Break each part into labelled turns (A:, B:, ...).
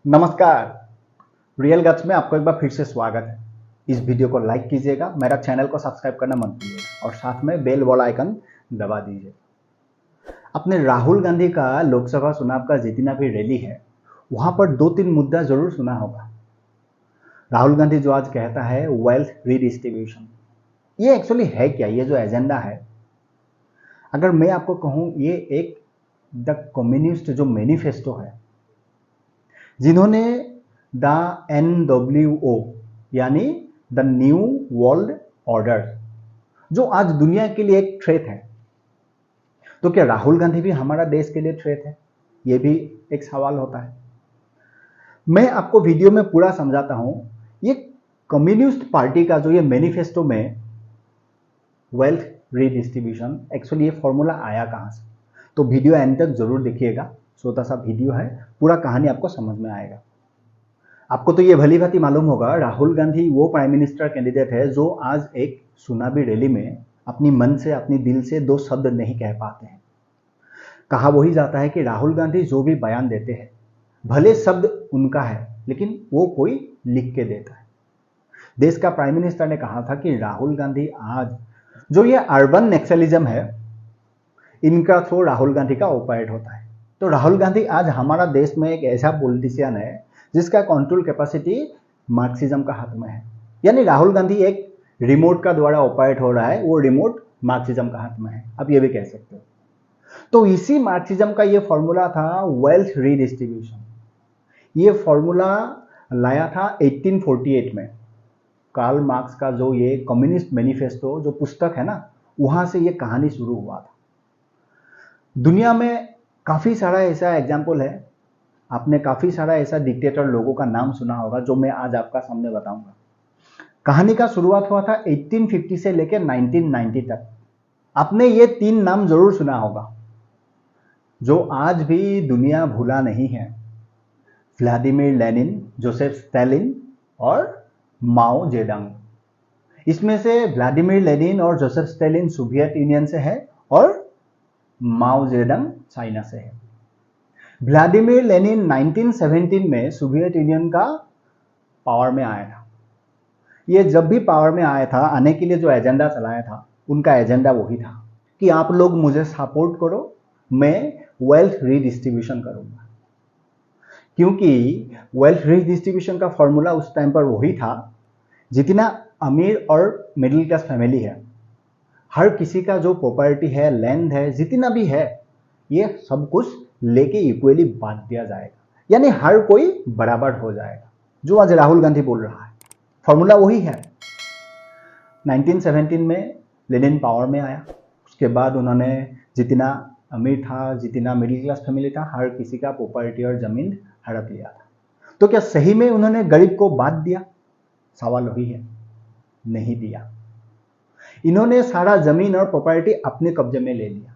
A: नमस्कार। Real guts में आपको एक बार फिर से स्वागत है। इस वीडियो को लाइक कीजिएगा, मेरा चैनल को सब्सक्राइब करना मत भूलिएगा और साथ में बेल वाला आइकन दबा दीजिए। अपने राहुल गांधी का लोकसभा चुनाव का जितना भी रैली है वहां पर 2-3 मुद्दा जरूर सुना होगा। राहुल गांधी जो आज कहता है वेल्थ रीडिस्ट्रीब्यूशन, ये एक्चुअली है क्या? ये जो एजेंडा है, अगर मैं आपको कहूं, ये एक द कम्युनिस्ट जो मैनिफेस्टो है, जिन्होंने द NWO यानी द न्यू वर्ल्ड ऑर्डर, जो आज दुनिया के लिए एक थ्रेट है, तो क्या राहुल गांधी भी हमारा देश के लिए थ्रेट है? यह भी एक सवाल होता है। मैं आपको वीडियो में पूरा समझाता हूं। ये कम्युनिस्ट पार्टी का जो ये मैनिफेस्टो में वेल्थ रीडिस्ट्रीब्यूशन, एक्चुअली ये फॉर्मूला आया कहां से, तो वीडियो एंड तक जरूर देखिएगा। छोटा सा वीडियो है, पूरा कहानी आपको समझ में आएगा। आपको तो ये भली भांति मालूम होगा, राहुल गांधी वो प्राइम मिनिस्टर कैंडिडेट है जो आज एक चुनावी रैली में अपनी मन से, अपनी दिल से 2 शब्द नहीं कह पाते हैं। कहा वही जाता है कि राहुल गांधी जो भी बयान देते हैं, भले शब्द उनका है लेकिन वो कोई लिख के देता है। देश का प्राइम मिनिस्टर ने कहा था कि राहुल गांधी आज जो ये अर्बन नक्सलिज्म है, इनका थ्रू राहुल गांधी का ऑपरेट होता है। तो राहुल गांधी आज हमारा देश में एक ऐसा पॉलिटिशियन है जिसका कंट्रोल कैपेसिटी मार्क्सिज्म का हाथ में है। यानी राहुल गांधी एक रिमोट का द्वारा ऑपरेट हो रहा है, वो रिमोट मार्क्सिज्म का हाथ में है, आप ये भी कह सकते हो। तो इसी मार्क्सिज्म का ये फॉर्मूला था वेल्थ रीडिस्ट्रीब्यूशन। ये फॉर्मूला लाया था 1848 में। कार्ल मार्क्स का जो ये कम्युनिस्ट मैनिफेस्टो जो पुस्तक है ना, वहां से ये कहानी शुरू हुआ था। दुनिया में काफी सारा ऐसा एग्जाम्पल है, आपने काफी सारा ऐसा डिक्टेटर लोगों का नाम सुना होगा जो मैं आज आपका सामने बताऊंगा। कहानी का शुरुआत हुआ था 1850 से लेकर 1990 तक। आपने ये 3 नाम जरूर सुना होगा जो आज भी दुनिया भूला नहीं है: व्लादिमीर लेनिन, जोसेफ स्टालिन और माओ जेडंग। इसमें से व्लादिमीर लेनिन और जोसेफ स्टालिन सोवियत यूनियन से है और माओ जेडंग चाइना से है। व्लादिमीर लेनिन 1917 में सोवियत यूनियन का पावर में आया था। ये जब भी पावर में आया था, आने के लिए जो एजेंडा चलाया था, उनका एजेंडा वही था कि आप लोग मुझे सपोर्ट करो, मैं वेल्थ रीडिस्ट्रीब्यूशन करूंगा। क्योंकि वेल्थ रीडिस्ट्रीब्यूशन का फॉर्मूला उस टाइम पर वही था, जितना अमीर और मिडिल क्लास फैमिली है, हर किसी का जो प्रॉपर्टी है, लैंड है, जितना भी है, ये सब कुछ लेके इक्वली बांट दिया जाएगा, यानी हर कोई बराबर हो जाएगा। जो आज राहुल गांधी बोल रहा है, फॉर्मूला वही है। 1917 में लेनिन पावर में आया, उसके बाद उन्होंने जितना अमीर था, जितना मिडिल क्लास फैमिली था, हर किसी का प्रॉपर्टी और जमीन हड़प लिया था। तो क्या सही में उन्होंने गरीब को बांट दिया? सवाल वही है, नहीं दिया। इन्होंने सारा जमीन और प्रॉपर्टी अपने कब्जे में ले लिया।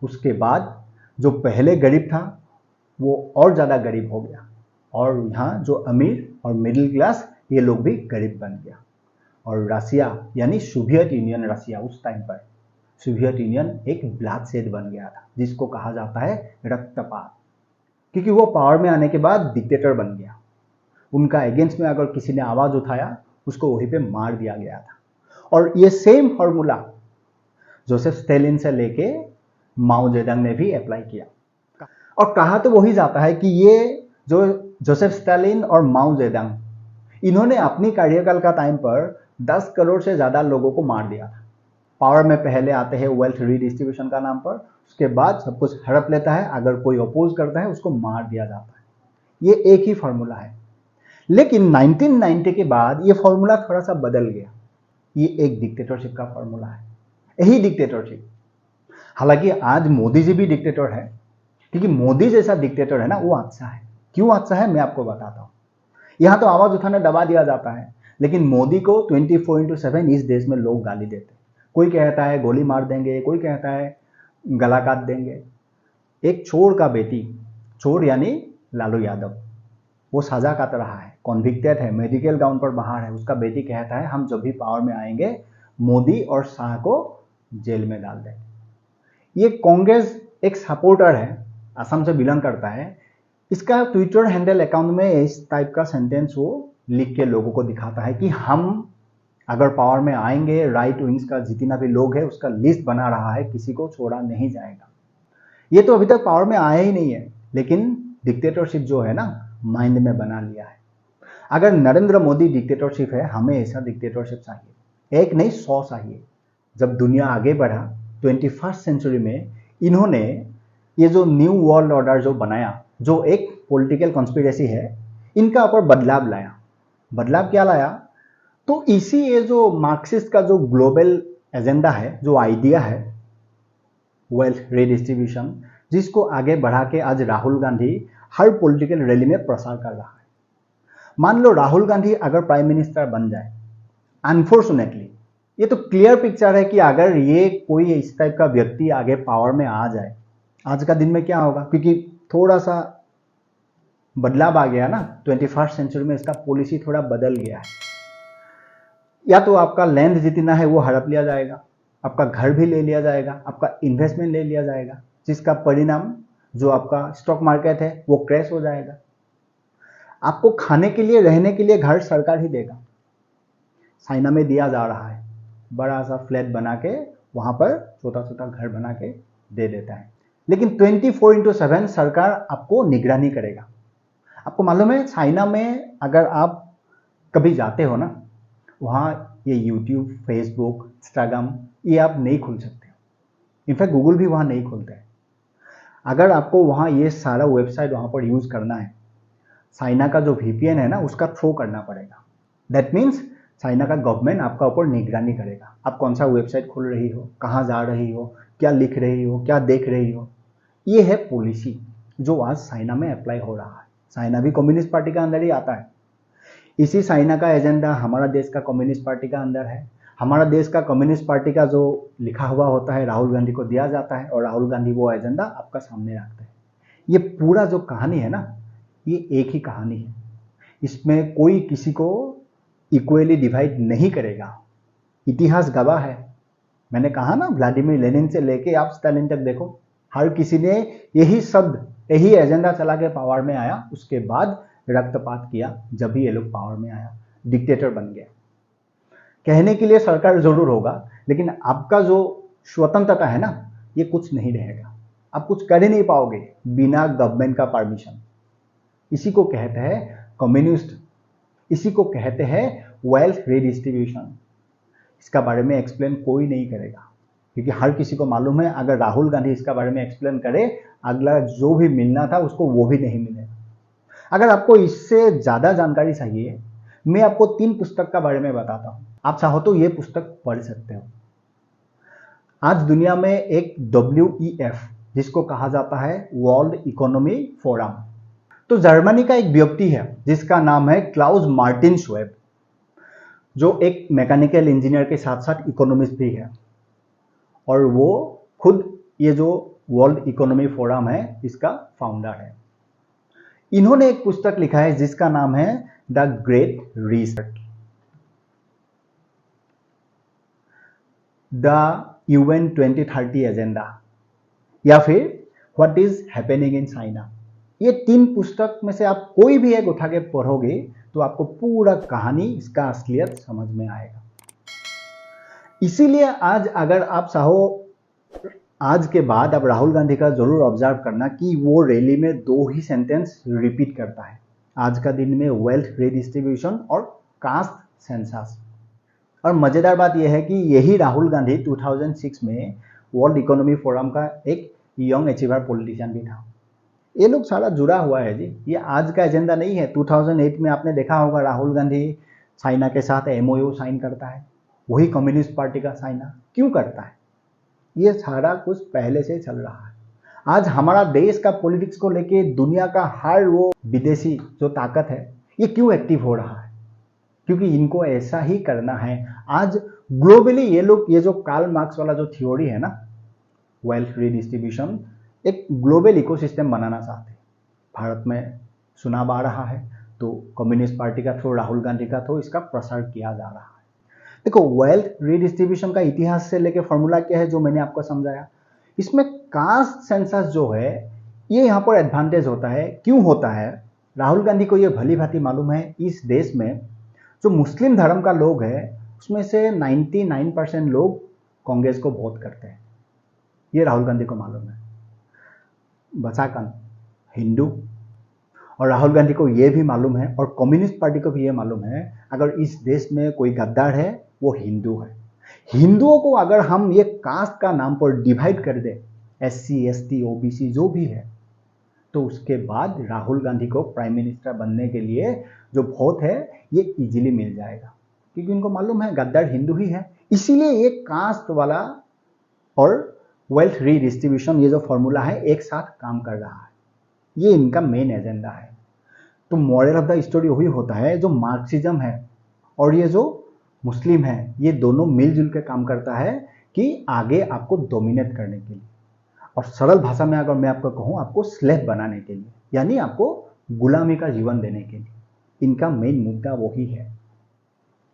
A: उसके बाद जो पहले गरीब था वो और ज्यादा गरीब हो गया, और यहाँ जो अमीर और मिडिल क्लास, ये लोग भी गरीब बन गया। और रसिया यानी सोवियत यूनियन, रसिया उस टाइम पर सोवियत यूनियन एक ब्लडशेड बन गया था, जिसको कहा जाता है रक्तपात, क्योंकि वो पावर में आने के बाद डिक्टेटर बन गया। उनका अगेंस्ट में अगर किसी ने आवाज उठाया, उसको वहीं पे मार दिया गया था। और ये सेम फॉर्मूला जोसेफ स्टालिन से लेके माओ जेडंग ने भी अप्लाई किया। और कहा तो वही जाता है कि ये जो जोसेफ स्टालिन और माओ जेडंग, इन्होंने अपनी कार्यकाल का टाइम पर 10 करोड़ से ज्यादा लोगों को मार दिया था। पावर में पहले आते हैं वेल्थ रीडिस्ट्रीब्यूशन का नाम पर, उसके बाद सब कुछ हड़प लेता है, अगर कोई अपोज करता है उसको मार दिया जाता है। ये एक ही फॉर्मूला है। लेकिन 1990 के बाद ये फॉर्मूला थोड़ा सा बदल गया। ये एक डिक्टेटरशिप का फॉर्मूला है, यही डिक्टेटरशिप। हालांकि आज मोदी जी भी डिक्टेटर है, क्योंकि मोदी जैसा डिक्टेटर है ना, वो अच्छा है। क्यों अच्छा है, मैं आपको बताता हूं। यहां तो आवाज उठाने दबा दिया जाता है, लेकिन मोदी को 24/7 इस देश में लोग गाली देते हैं। कोई कहता है गोली मार देंगे, कोई कहता है गला काट देंगे। एक चोर का बेटी, चोर यानी लालू यादव, वो सजा काट रहा है, कॉन्विक्टेड है, मेडिकल ग्राउंड पर बाहर है। उसका बेटी कहता है हम जब भी पावर में आएंगे मोदी और शाह को जेल में डाल देंगे। ये कांग्रेस एक सपोर्टर है, असम से बिलोंग करता है, इसका ट्विटर हैंडल अकाउंट में इस टाइप का सेंटेंस वो लिख के लोगों को दिखाता है कि हम अगर पावर में आएंगे, राइट विंग्स का जितना भी लोग है उसका लिस्ट बना रहा है, किसी को छोड़ा नहीं जाएगा। ये तो अभी तक पावर में आया ही नहीं है, लेकिन डिक्टेटरशिप जो है ना, माइंड में बना लिया है। अगर नरेंद्र मोदी डिक्टेटरशिप है, हमें ऐसा डिक्टेटरशिप चाहिए, एक नहीं 100 चाहिए। जब दुनिया आगे बढ़ा 21st सेंचुरी में, इन्होंने ये जो न्यू वर्ल्ड ऑर्डर जो बनाया, जो एक पॉलिटिकल कॉन्स्पिरेसी है, इनका ऊपर बदलाव लाया। बदलाव क्या लाया? तो इसी ये जो मार्क्सिस्ट का जो ग्लोबल एजेंडा है, जो आइडिया है वेल्थ रिडिस्ट्रीब्यूशन, जिसको आगे बढ़ा के आज राहुल गांधी हर पॉलिटिकल रैली में प्रसार कर रहा है। मान लो राहुल गांधी अगर प्राइम मिनिस्टर बन जाए, अनफॉर्चुनेटली ये तो क्लियर पिक्चर है कि अगर ये कोई इस टाइप का व्यक्ति आगे पावर में आ जाए, आज का दिन में क्या होगा, क्योंकि थोड़ा सा बदलाव आ गया ना 21st सेंचुरी में, इसका पॉलिसी थोड़ा बदल गया है। या तो आपका लैंड जितना है वो हड़प लिया जाएगा, आपका घर भी ले लिया जाएगा, आपका इन्वेस्टमेंट ले लिया जाएगा, जिसका परिणाम जो आपका स्टॉक मार्केट है वो क्रैश हो जाएगा। आपको खाने के लिए, रहने के लिए घर सरकार ही देगा। चाइना में दिया जा रहा है, बड़ा सा फ्लैट बना के वहां पर छोटा छोटा घर बना के दे देता है, लेकिन 24/7 सरकार आपको निगरानी करेगा। आपको मालूम है चाइना में अगर आप कभी जाते हो ना, वहाँ ये यूट्यूब, फेसबुक, इंस्टाग्राम ये आप नहीं खोल सकते हो। इनफैक्ट गूगल भी वहाँ नहीं खोलते हैं। अगर आपको वहाँ ये सारा वेबसाइट वहाँ पर यूज करना है, चाइना का जो VPN है ना उसका थ्रो करना पड़ेगा। दैट मीन्स चाइना का गवर्नमेंट आपका ऊपर निगरानी करेगा, आप कौन सा वेबसाइट खोल रही हो, कहाँ जा रही हो, क्या लिख रही हो, क्या देख रही हो। ये है पॉलिसी जो आज चाइना में अप्लाई हो रहा है। चाइना भी कम्युनिस्ट पार्टी का अंदर ही आता है। इसी चाइना का एजेंडा हमारा देश का कम्युनिस्ट पार्टी का अंदर है। हमारा देश का कम्युनिस्ट पार्टी का जो लिखा हुआ होता है राहुल गांधी को दिया जाता है, और राहुल गांधी वो एजेंडा आपका सामने रखते हैं। ये पूरा जो कहानी है ना, ये एक ही कहानी है। इसमें कोई किसी को इक्वली डिवाइड नहीं करेगा। इतिहास गवाह है। मैंने कहा ना, व्लादिमीर लेनिन से लेके आप स्टालिन तक देखो, हर किसी ने यही शब्द, यही एजेंडा चला के पावर में आया, उसके बाद रक्तपात किया, जब भी ये लोग पावर में आया, डिक्टेटर बन गया। कहने के लिए सरकार जरूर होगा, लेकिन आपका जो स्वतंत्रता है ना, ये कुछ नहीं रहेगा। आप कुछ कर ही नहीं पाओगे बिना गवर्नमेंट का परमिशन। इसी को कहते हैं कम्युनिस्ट, इसी को कहते हैं वेल्थ रिडिस्ट्रीब्यूशन। इसका बारे में एक्सप्लेन कोई नहीं करेगा, क्योंकि हर किसी को मालूम है अगर राहुल गांधी इसका बारे में एक्सप्लेन करे, अगला जो भी मिलना था उसको वो भी नहीं मिलेगा। अगर आपको इससे ज्यादा जानकारी चाहिए, मैं आपको 3 पुस्तक का बारे में बताता हूं। आप चाहो तो ये पुस्तक पढ़ सकते हो। आज दुनिया में एक WEF, जिसको कहा जाता है वर्ल्ड इकोनॉमी फोरम, तो जर्मनी का एक व्यक्ति है जिसका नाम है क्लाउस मार्टिन श्वेब, जो एक मैकेनिकल इंजीनियर के साथ साथ इकोनॉमिस्ट भी है, और वो खुद ये जो वर्ल्ड इकोनॉमी फोरम है इसका फाउंडर है। इन्होंने एक पुस्तक लिखा है जिसका नाम है the great reset, the UN 2030 agenda, या फिर what is happening in China. ये 3 पुस्तक में से आप कोई भी एक उठा के पढ़ोगे तो आपको पूरा कहानी, इसका असलियत समझ में आएगा। इसीलिए आज अगर आप चाहो, आज के बाद आप राहुल गांधी का जरूर ऑब्जर्व करना कि वो रैली में 2 ही सेंटेंस रिपीट करता है, आज का दिन में वेल्थ रिडिस्ट्रीब्यूशन और कास्ट सेंसस। और मजेदार बात यह है कि यही राहुल गांधी 2006 में वर्ल्ड इकोनॉमी फोरम का एक यंग अचीवर पॉलिटिशियन भी था। ये लोग सारा जुड़ा हुआ है जी, ये आज का एजेंडा नहीं है। 2008 में आपने देखा होगा राहुल गांधी चाइना के साथ MOU साइन करता है, वही कम्युनिस्ट पार्टी का चाइना क्यों करता है? ये सारा कुछ पहले से चल रहा है। आज हमारा देश का पॉलिटिक्स को लेके दुनिया का हर वो विदेशी जो ताकत है, ये क्यों एक्टिव हो रहा है? क्योंकि इनको ऐसा ही करना है। आज ग्लोबली ये लोग, ये जो कार्ल मार्क्स वाला जो थ्योरी है ना, वेल्थ रिडिस्ट्रीब्यूशन, एक ग्लोबल इकोसिस्टम बनाना चाहते हैं। भारत में चुनाव आ रहा है तो कम्युनिस्ट पार्टी का थ्रू, राहुल गांधी का थ्रू इसका प्रसार किया जा रहा है। देखो, वेल्थ रिडिस्ट्रीब्यूशन का इतिहास से लेके फॉर्मूला क्या है जो मैंने आपको समझाया। इसमें कास्ट सेंसस जो है, ये यहाँ पर एडवांटेज होता है। क्यों होता है? राहुल गांधी को ये भली भांति मालूम है इस देश में जो मुस्लिम धर्म का लोग है उसमें से 99% लोग कांग्रेस को वोट करते हैं। ये राहुल गांधी को मालूम है। बचाकन हिंदू, और राहुल गांधी को ये भी मालूम है और कम्युनिस्ट पार्टी को भी ये मालूम है अगर इस देश में कोई गद्दार है वो हिंदू है। हिंदुओं को अगर हम ये कास्ट का नाम पर डिवाइड कर दे, SC ST OBC जो भी है, तो उसके बाद राहुल गांधी को प्राइम मिनिस्टर बनने के लिए जो वोट है ये इजीली मिल जाएगा, क्योंकि उनको मालूम है गद्दार हिंदू ही है। इसीलिए ये कास्ट वाला और वेल्थ रीडिस्ट्रीब्यूशन, ये जो फॉर्मूला है, एक साथ काम कर रहा है। ये इनका मेन एजेंडा है। तो मॉरल ऑफ द स्टोरी वही होता है, जो मार्क्सिज्म है और ये जो मुस्लिम है, ये दोनों मिलजुल के काम करता है कि आगे आपको डोमिनेट करने के लिए, और सरल भाषा में अगर मैं आपको कहूँ, आपको स्लेव बनाने के लिए, यानी आपको गुलामी का जीवन देने के लिए। इनका मेन मुद्दा वही है।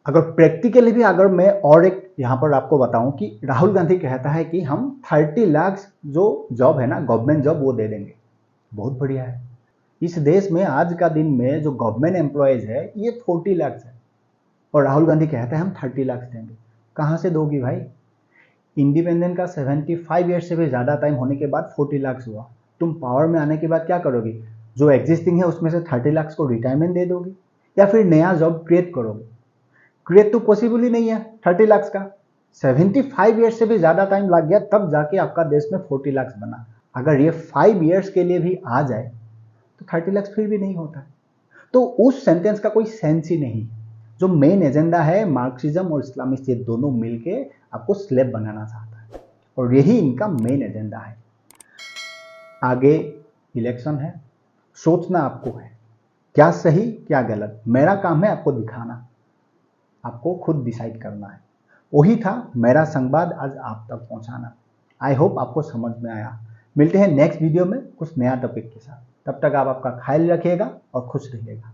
A: अगर प्रैक्टिकली भी अगर मैं और एक यहाँ पर आपको बताऊं कि राहुल गांधी कहता है कि हम 30 लाख जो जॉब है ना, गवर्नमेंट जॉब, वो दे देंगे। बहुत बढ़िया है। इस देश में आज का दिन में जो गवर्नमेंट एम्प्लॉयज है ये 40 लाख है, और राहुल गांधी कहता है हम 30 लाख देंगे। कहाँ से दोगी भाई? इंडिपेंडेंट का 75 ईयर से भी ज़्यादा टाइम होने के बाद 40 लाख हुआ। तुम पावर में आने के बाद क्या करोगी? जो एग्जिस्टिंग है उसमें से 30 लाख को रिटायरमेंट दे दोगी या फिर नया जॉब क्रिएट करोगे? क्रिएट तो पॉसिबल ही नहीं है 30 लाख का। 75 ईयर से भी ज़्यादा टाइम लग गया तब जाके आपका देश में 40 लाख बना। अगर ये 5 ईयर्स के लिए भी आ जाए तो 30 लाख फिर भी नहीं होता है। तो उस सेंटेंस का कोई सेंस ही नहीं। जो मेन एजेंडा है, मार्क्सिज्म और इस्लामिस्ट, ये दोनों मिलके आपको स्लेव बनाना चाहता है, और यही इनका मेन एजेंडा है। आगे इलेक्शन है, सोचना आपको है क्या सही क्या गलत। मेरा काम है आपको दिखाना, आपको खुद डिसाइड करना है। वही था मेरा संवाद आज आप तक पहुंचाना। आई होप आपको समझ में आया। मिलते हैं नेक्स्ट वीडियो में कुछ नया टॉपिक के साथ। तब तक आप आपका ख्याल रखिएगा और खुश रहिएगा।